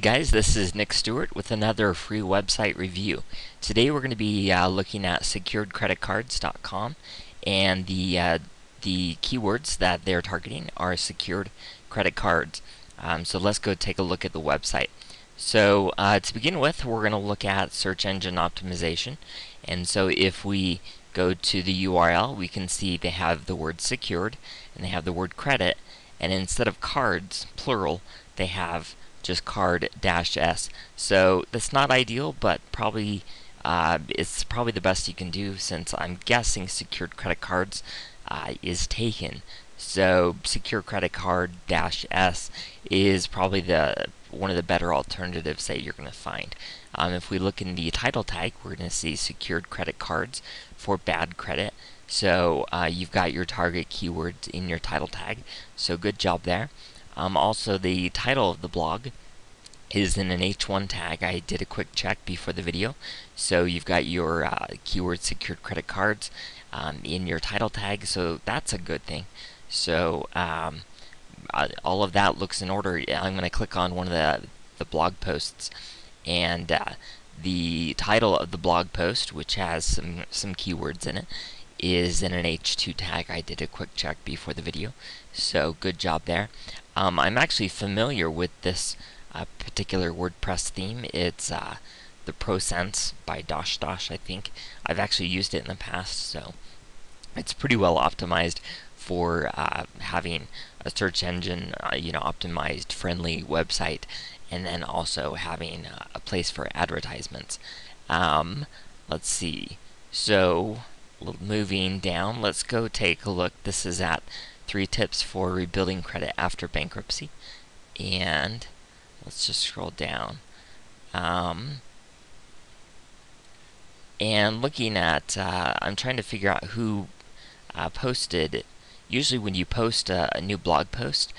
Guys, this is Nick Stewart with another free website review. Today we're going to be looking at securedcreditcards.com, and the keywords that they're targeting are secured credit cards. So let's go take a look at the website. So to begin with, we're going to look at search engine optimization. And so if we go to the URL, we can see they have the word secured and they have the word credit, and instead of cards, plural, they have just card-s. So that's not ideal, but probably it's probably the best you can do, since I'm guessing secured credit cards is taken. So secure credit card-s is probably one of the better alternatives that you're going to find. If we look in the title tag, we're going to see secured credit cards for bad credit. So you've got your target keywords in your title tag. So good job there. Also, the title of the blog is in an H1 tag. I did a quick check before the video. So you've got your keyword secured credit cards in your title tag, so that's a good thing. So all of that looks in order. I'm going to click on one of the blog posts, and the title of the blog post, which has some keywords in it, is in an H2 tag. I did a quick check before the video, so good job there. I'm actually familiar with this particular WordPress theme. It's the ProSense by Dosh, I think. I've actually used it in the past, so it's pretty well optimized for having a search engine, optimized, friendly website, and then also having a place for advertisements. Let's see. So moving down, let's go take a look. This is at 3 tips for rebuilding credit after bankruptcy, and let's just scroll down. And looking at, I'm trying to figure out who posted. Usually when you post a new blog post,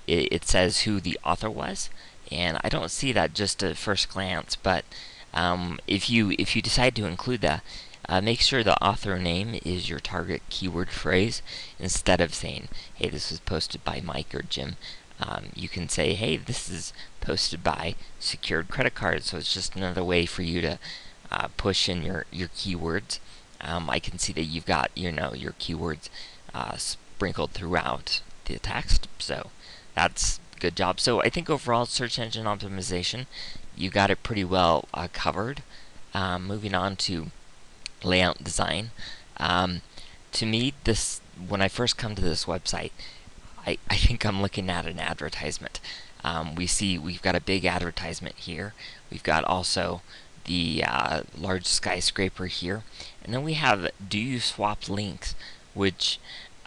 it says who the author was, and I don't see that just at first glance. But if you decide to include that, make sure the author name is your target keyword phrase. Instead of saying, hey, this was posted by Mike or Jim, you can say, hey, this is posted by Secured Credit Cards. So it's just another way for you to push in your keywords. I can see that you've got your keywords sprinkled throughout the text, so that's good job. So I think overall, search engine optimization, you got it pretty well covered. Moving on to layout design. To me, when I first come to this website, I think I'm looking at an advertisement. We've got a big advertisement here. We've got also the large skyscraper here, and then we have do you swap links, which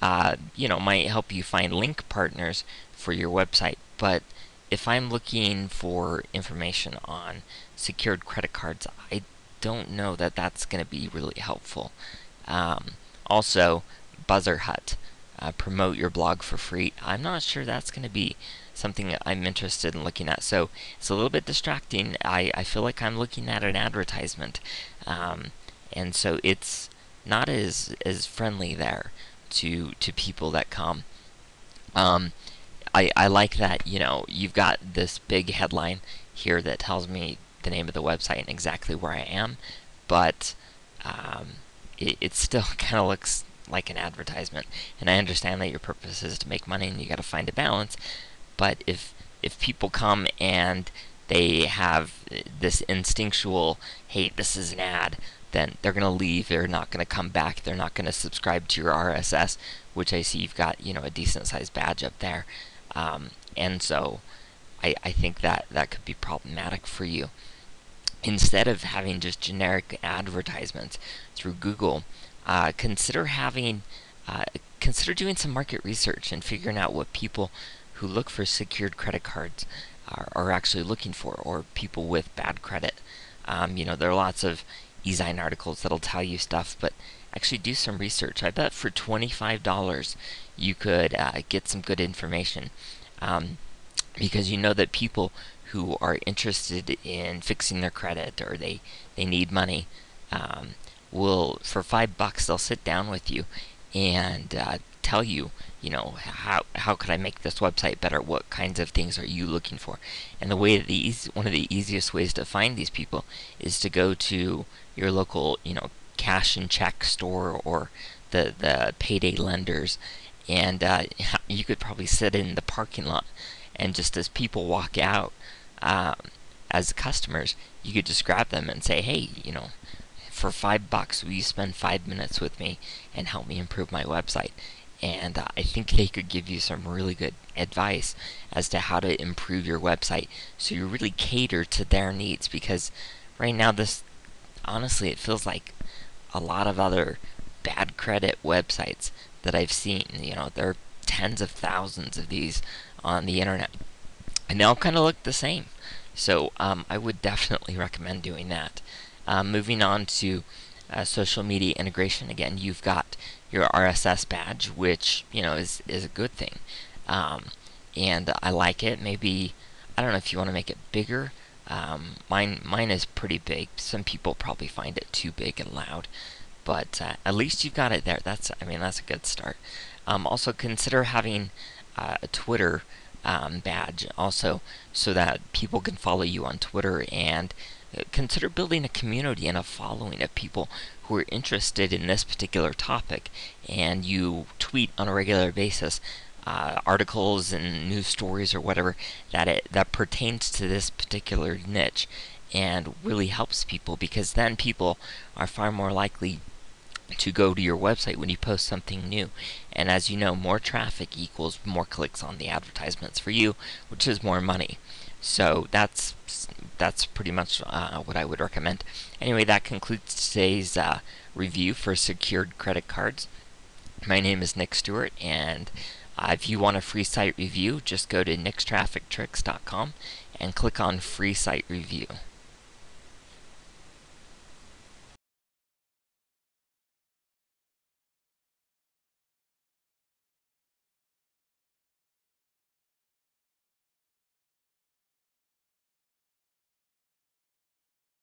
might help you find link partners for your website. But if I'm looking for information on secured credit cards, I don't know that that's going to be really helpful. Also, Buzzerhut, promote your blog for free. I'm not sure that's going to be something that I'm interested in looking at. So it's a little bit distracting. I feel like I'm looking at an advertisement, and so it's not as friendly there to people that come. I like that you've got this big headline here that tells me the name of the website and exactly where I am, but it still kind of looks like an advertisement. And I understand that your purpose is to make money and you got to find a balance. But if people come and they have this instinctual, hey, this is an ad, then they're going to leave. They're not going to come back. They're not going to subscribe to your RSS, which I see you've got a decent sized badge up there. And so I think that could be problematic for you. Instead of having just generic advertisements through Google, consider doing some market research and figuring out what people who look for secured credit cards are actually looking for, or people with bad credit. There are lots of eZine articles that'll tell you stuff, but actually do some research. I bet for $25 you could get some good information, because you know that people who are interested in fixing their credit, or they need money, will, for $5, they'll sit down with you and tell you, how could I make this website better? What kinds of things are you looking for? And one of the easiest ways to find these people is to go to your local, cash and check store, or the payday lenders, and you could probably sit in the parking lot, and just as people walk out, um, as customers, you could just grab them and say, hey, for $5, will you spend 5 minutes with me and help me improve my website? And I think they could give you some really good advice as to how to improve your website, so you really cater to their needs. Because right now, honestly, it feels like a lot of other bad credit websites that I've seen. There are tens of thousands of these on the internet, and they all kind of look the same. So I would definitely recommend doing that. Moving on to social media integration. Again, you've got your RSS badge, which is a good thing, and I like it. Maybe, I don't know if you want to make it bigger. Mine is pretty big. Some people probably find it too big and loud, but at least you've got it there. That's a good start. Also, consider having a Twitter badge also, so that people can follow you on Twitter, and consider building a community and a following of people who are interested in this particular topic, and you tweet on a regular basis articles and news stories or whatever that pertains to this particular niche, and really helps people, because then people are far more likely to go to your website when you post something new. And as you know, more traffic equals more clicks on the advertisements for you, which is more money. So that's pretty much what I would recommend. Anyway, that concludes today's review for secured credit cards. My name is Nick Stewart, and if you want a free site review, just go to nickstraffictricks.com and click on free site review.